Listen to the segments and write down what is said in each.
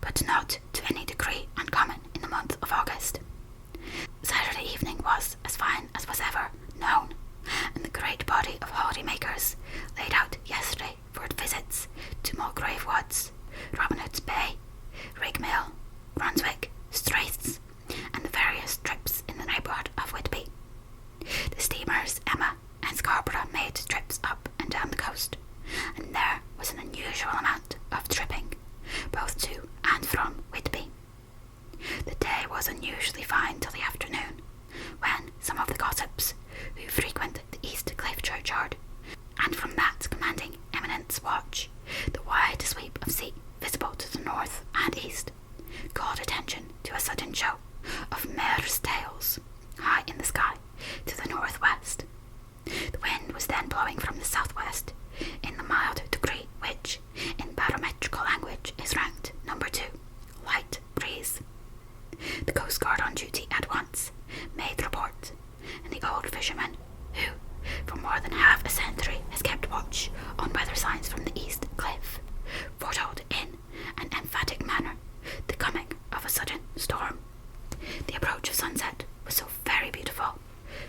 but not to any degree uncommon in the month of August. Saturday evening was as fine as was ever known, and the great body of holiday-makers laid out yesterday for visits to Mulgrave Woods, Robin Hood's Bay, Rigmill, Brunswick, Straiths, and the various trips in the neighbourhood of Whitby. The steamers Emma and Scarborough made trips up and down the coast, and there was an unusual amount of tripping, both to and from Whitby. The day was unusually fine till the afternoon, when some of the gossips who frequent the East Cliff churchyard, and from that commanding eminence watch the wide sweep of sea visible to the north and east, called attention to a sudden show of mares' tails high in the sky to the northwest. The wind was then blowing from the southwest in the mild degree which, in barometrical language, is ranked number 2, light breeze. The Coast Guard on duty at once made report, and the old fisherman, who for more than half a century has kept watch on weather signs from the East Cliff, foretold in an emphatic manner the coming of a sudden storm. The approach of sunset was so very beautiful,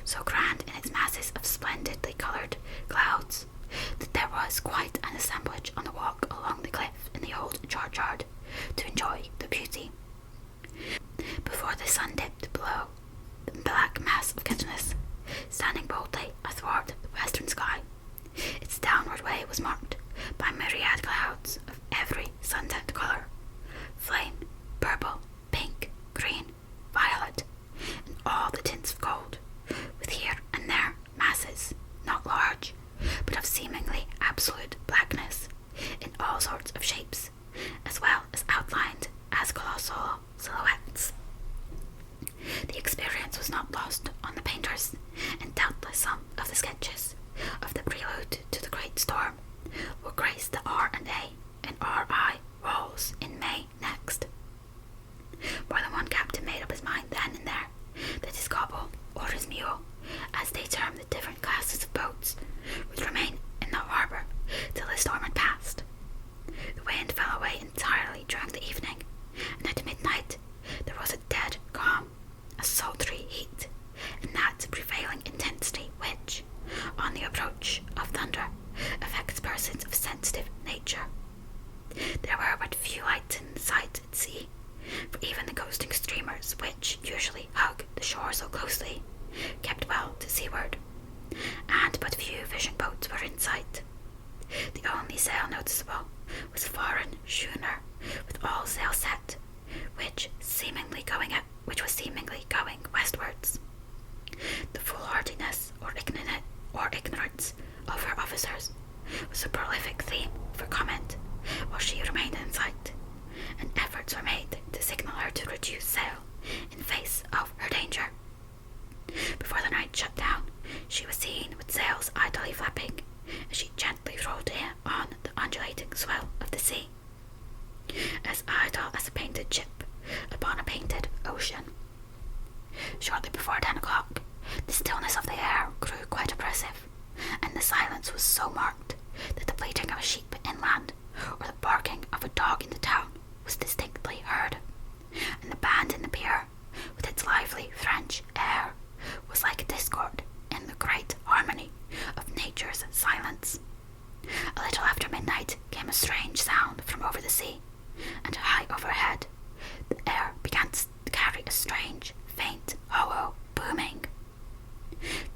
so grand in its masses of splendidly coloured clouds, that there was quite an assemblage on the walk along the cliff in the old churchyard to enjoy the beauty. Before the sun dipped below, the black mass of Kitchener, standing boldly athwart the western sky, its downward way was marked by myriad clouds of every sunset colour, flame, purple, pink, green, violet, and all the tints of gold, with here and there masses, not large, but of seemingly absolute blackness, in all sorts of shapes, as well as outlined as colossal silhouettes. The experience was not lost on the painters, and doubtless some of the sketches of the prelude to the great storm will grace the R&A and RI walls in May next. More than one captain made up his mind then and there that his gobble, or his mule, as they term the different classes of boats, would remain in the harbour till the storm had passed. The wind fell away entirely during the evening, and at midnight there was a dead calm, a sultry heat, and that prevailing intensity which, on the approach of thunder, affects persons of sensitive nature. There were but few lights in sight at sea, for even the coasting steamers, which usually hug the shore so closely, kept well to seaward, and but few fishing boats were in sight. The only sail noticeable was a foreign schooner with all sail set, which was seemingly going westwards. The foolhardiness or ignorance of her officers was a prolific theme for comment while she remained in sight, and efforts were made to signal her to reduce sail in face of her danger. Before the night shut down, she was seen with sails idly flapping as she gently rolled on the undulating swell of the sea, as idle as a painted ship upon a painted ocean. Shortly before 10 o'clock, the stillness of the air grew quite oppressive, and the silence was so marked that the bleating of a sheep inland, or the barking of a dog in the town, was distinctly heard, and the band in the pier, with its lively French air, was like a discord in the great harmony of nature's silence. A little after midnight came a strange sound from over the sea, and high overhead the air began to carry a strange, faint, hollow booming.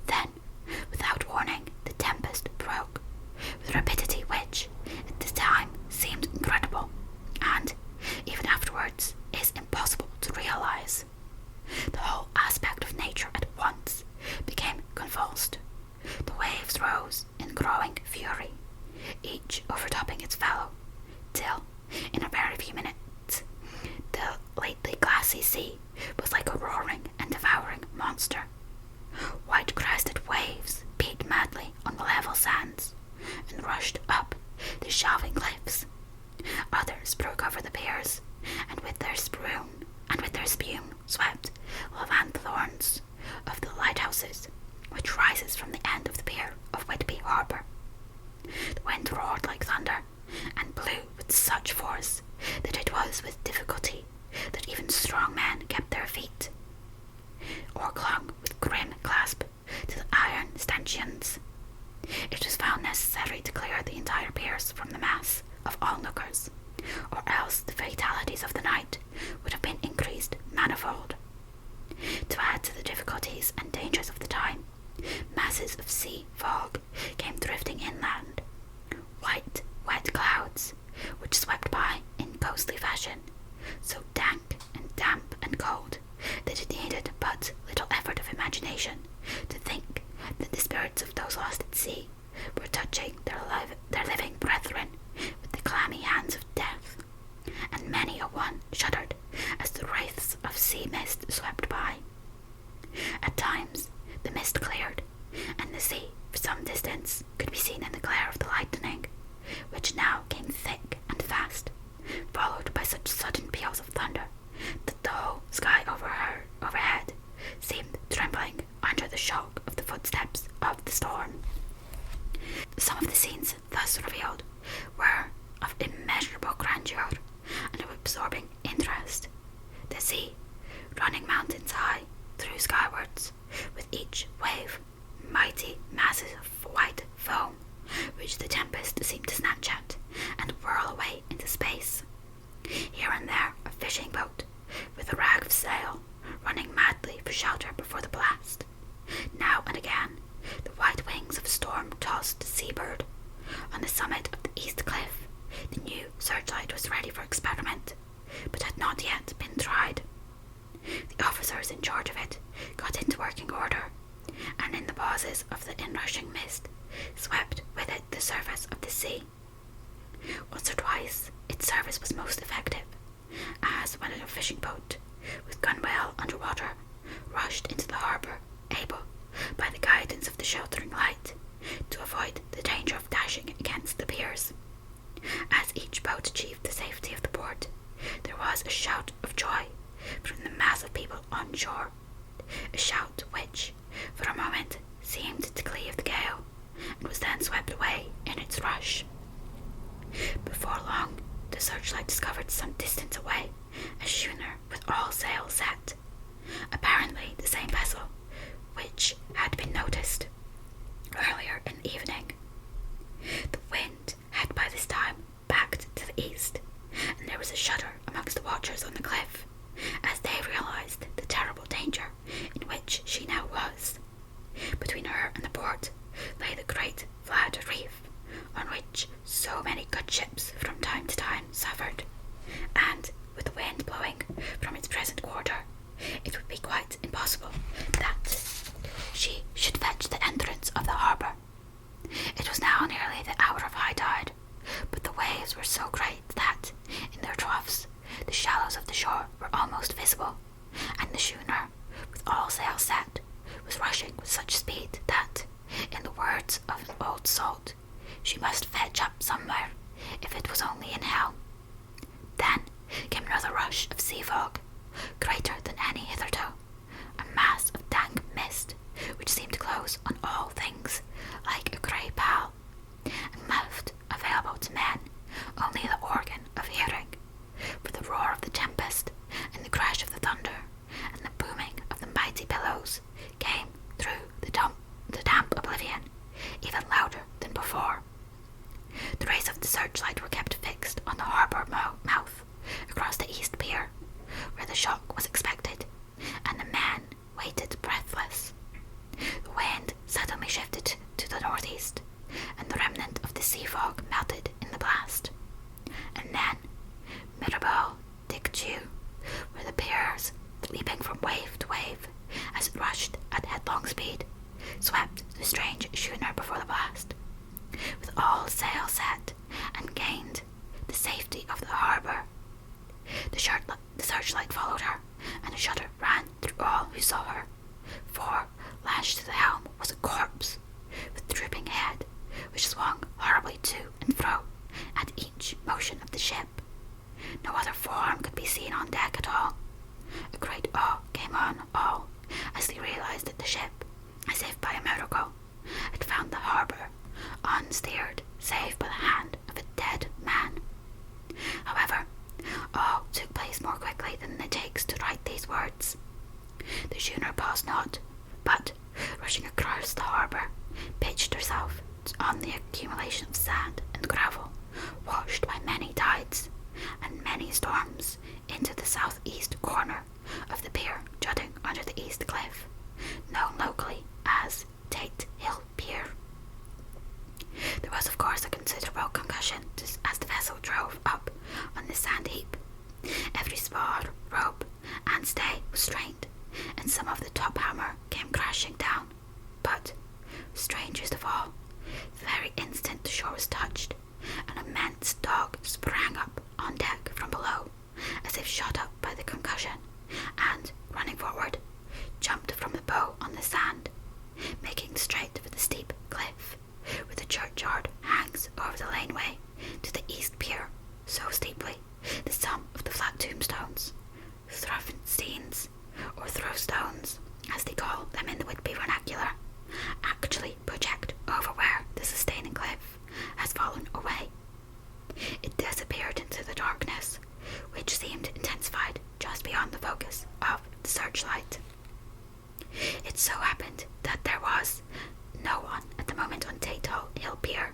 Then, without warning, the tempest broke, with a rapidity which, at the time, seemed incredible, and, even afterwards, is impossible to realize. The whole aspect of nature at once became convulsed. The waves rose in growing fury, each overtopping its fellow, till, in a very few minutes, the lately glassy sea was like a roaring and devouring monster. White-crested waves beat madly on the level sands, and rushed up the shelving cliffs. Others broke over the piers, and with their spume swept lanthorns of the lighthouses, which rises from the end of the pier of Whitby harbour. The wind roared like thunder, and blew with such force that it was with difficulty fishing boat, with gunwale underwater, rushed into the harbour, able, by the guidance of the sheltering light, to avoid the danger of dashing against the piers. As each boat achieved the safety of the port, there was a shout of joy from the mass of people on shore, a shout which, for a moment, seemed to cleave the gale, and was then swept away in its rush. Before long, the searchlight discovered some distance away a schooner with all sails set, apparently the same vessel which had been noticed earlier in the evening. The wind had by this time backed to the east, and there was a shudder amongst the watchers on the cliff as they realized the terrible danger in which she now was. Between her and the port lay the great flat reef, on which so many good ships from time to time suffered, and with the wind blowing from its present quarter, it would be quite impossible that she should fetch the entrance of the harbour. It was now nearly the hour of high tide, but the waves were so great that, in their troughs, the shallows of the shore were almost visible, and the schooner, with all sails set, was rushing with such speed that, in the words of an old salt, she must fetch up somewhere, if it was only in hell. Then came another rush of sea fog, greater than any hitherto, a mass of dank mist, which seemed to close on all things like a grey pall, and left available to men only the organ of hearing, for the roar of the tempest, and the crash of the thunder, and the booming of the mighty billows came through the damp oblivion, even louder than before. The rays of the searchlight were kept fixed on the harbour mouth across the east pier, where the shock was expected, and the men waited breathless. The wind suddenly shifted to the northeast, and the remnant of the sea fog melted in the blast. And then, Mirabelle, Dick-Dew, were the piers, leaping from wave to wave as it rushed at headlong speed, swept the strange schooner before the blast, with all sail set, and gained the safety of the harbour. The searchlight followed her, and a shudder ran through all who saw her, for lashed to the helm was a corpse, with drooping head, which swung horribly to and fro at each motion of the ship. No other form could be seen on deck at all. A great awe came on all as they realized that the ship, as if by a miracle, had found the harbour, unsteered save by the hand of a dead man. However, all took place more quickly than it takes to write these words. The schooner paused not, but, rushing across the harbour, pitched herself on the accumulation of sand and gravel, washed by many tides and many storms, into the southeast corner of the pier jutting under the east cliff, known locally as Tate Hill Pier. There was, of course, a considerable concussion as the vessel drove up on the sand heap. Every spar, rope, and stay was strained, and some of the top hammer came crashing down. But, strangest of all, the very instant the shore was touched, an immense dog sprang up on deck from below, as if shot up by the concussion, and, running forward, jumped from the bow on the sand, making straight for the steep cliff, where the churchyard hangs over the laneway to the east pier so steeply that some of the flat tombstones, Thruffensteins, or Throwstones, as they call them in the Whitby vernacular, actually project over where the sustaining cliff has fallen away. It disappeared into the darkness, which seemed intensified just beyond the focus of the searchlight. It so happened that there was no one at the moment on Tate Hill Pier,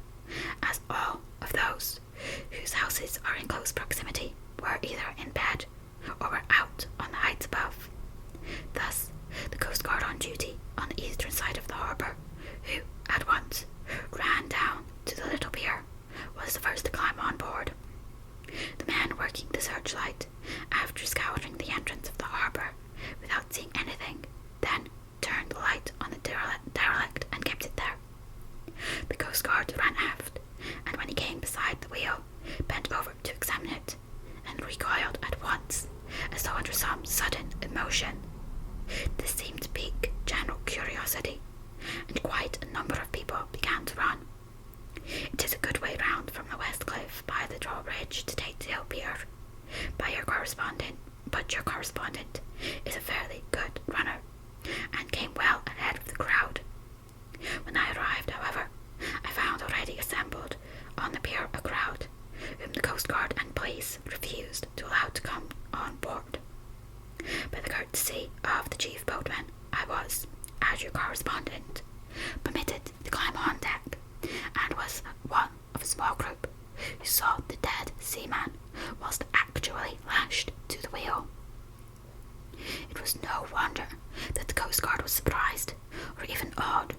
as all of those whose houses are in close proximity were either in bed or were out on the heights above. Thus, the Coast Guard on duty on the eastern side of the harbour, who, at once, ran down to the little pier, was the first to climb on board. The man working the searchlight, after scouring the entrance of the harbour without seeing anything, then turned the light on the derelict and kept it there. The Coast Guard ran aft, and when he came beside the wheel, bent over to examine it, and recoiled at once as though under some sudden emotion. This seemed to pique general curiosity, and quite a number of people began to run. It is a good way round from the West Cliff by the drawbridge to Tatedale Pier, but your correspondent is a fairly good runner, and came well ahead of the crowd. When I arrived, however, I found already assembled on the pier a crowd, whom the Coast Guard and police refused to allow to come on board. By the courtesy of the chief boatman, I was, as your correspondent, permitted to climb on deck, and was one of a small group who saw the dead seaman whilst actually lashed to the wheel. It was no wonder that the Coast Guard was surprised, or even awed,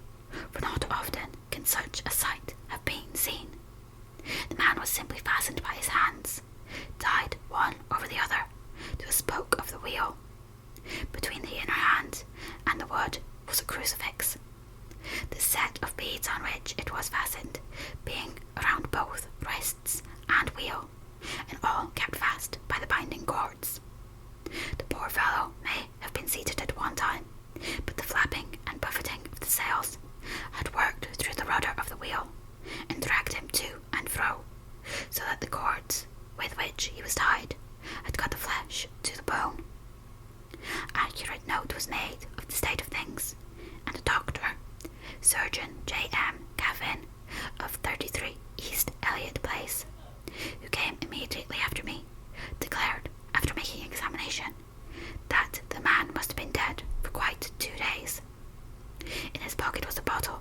for not often can such a sight have been seen. The man was simply fastened by his hands, tied one over the other, to a spoke of the wheel. Between the inner hand and the wood was a crucifix, the set of beads on which it was fastened being around both wrists and wheel, and all kept fast by the binding cords. The poor fellow may have been seated at one time, but the flapping and buffeting of the sails had worked through the rudder of the wheel, and dragged him to and fro, so that the cords with which he was tied had cut the flesh to the bone. Accurate note was made of the state of things, and a doctor, Surgeon J.M. Caffin, of 33 East Elliot Place, who came immediately after me, declared, after making examination, that the man must have been dead for quite 2 days. In his pocket was a bottle,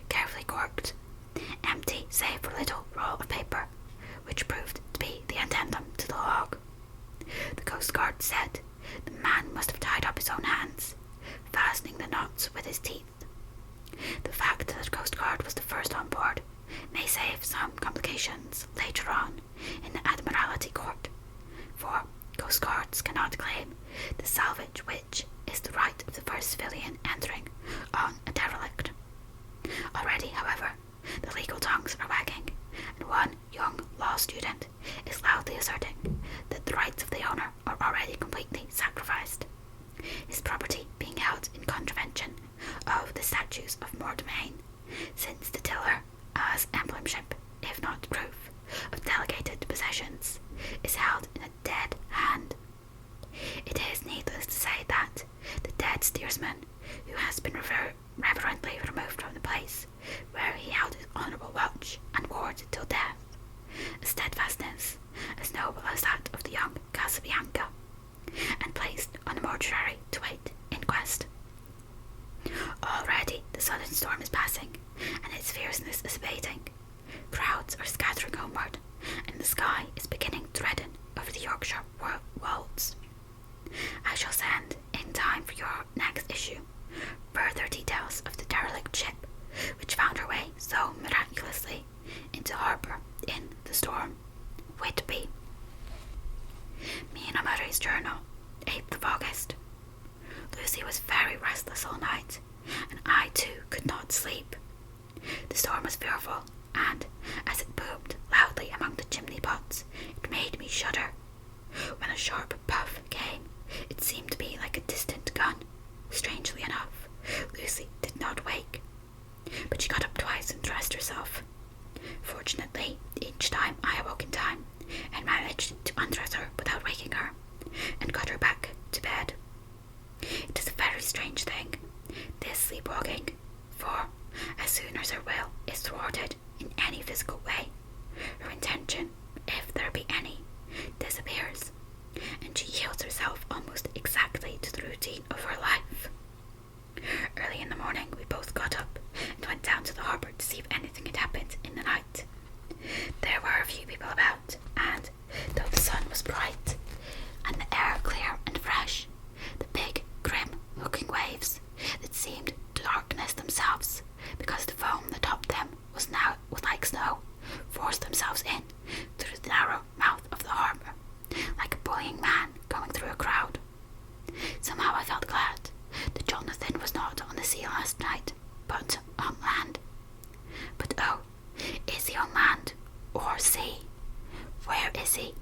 carefully corked, empty save for a little roll of paper, which proved to be the addendum to the log. The Coast Guard said the man must have tied up his own hands, fastening the knots with his teeth. The fact that the Coast Guard was the first on board may save some complications later on in the Admiralty Court, for Coast Guards cannot claim the salvage which is the right of the first civilian entering on a derelict. Already, however, the legal tongues are wagging, and one young law student is loudly asserting that the rights of the owner are already completely sacrificed, his property being held in contravention of the statutes of mortmain, since the tiller, as emblemship, if not proof, of delegated possessions, is held in a dead hand. It is needless to say that the dead steersman, who has been reverently removed from the place where he held his honourable watch and ward till death, a steadfastness as noble as that of the young Casabianca, and placed on a mortuary to wait inquest. Already the sudden storm is passing, and its fierceness is abating. Crowds are scattering homeward, and the sky is beginning to redden over the Yorkshire wolds. I shall send, in time for your next issue, further details of the derelict ship which found her way so miraculously into harbour in the storm. Whitby. Mina Murray's Journal, 8th of August. Lucy was very restless all night, and I too could not sleep. The storm was fearful, and as it boomed loudly among the chimney pots, it made me shudder. When a sharp puff came, it seemed to be like a distant gun. Strangely enough, Lucy did not wake, but she got up twice and dressed herself. Fortunately, each time I awoke in time, and managed to undress her without waking her, and got her back to bed. It is a very strange thing, this sleepwalking, for as soon as her will is thwarted in any physical way, her intention, if there be any, disappears, and she yields herself almost exactly to the routine of her life. Early in the morning we both got up and went down to the harbour to see if anything had happened in the night. There were a few people about, and though the sun was bright and the air clear and fresh, the big, grim looking waves that seemed to darkness themselves because the foam that topped them was like snow, forced themselves in through the narrow mouth of the harbour, like a bullying man going through a crowd. Somehow I felt glad that Jonathan was not on the sea last night, but on land. But oh, is he on land or sea? Where is he?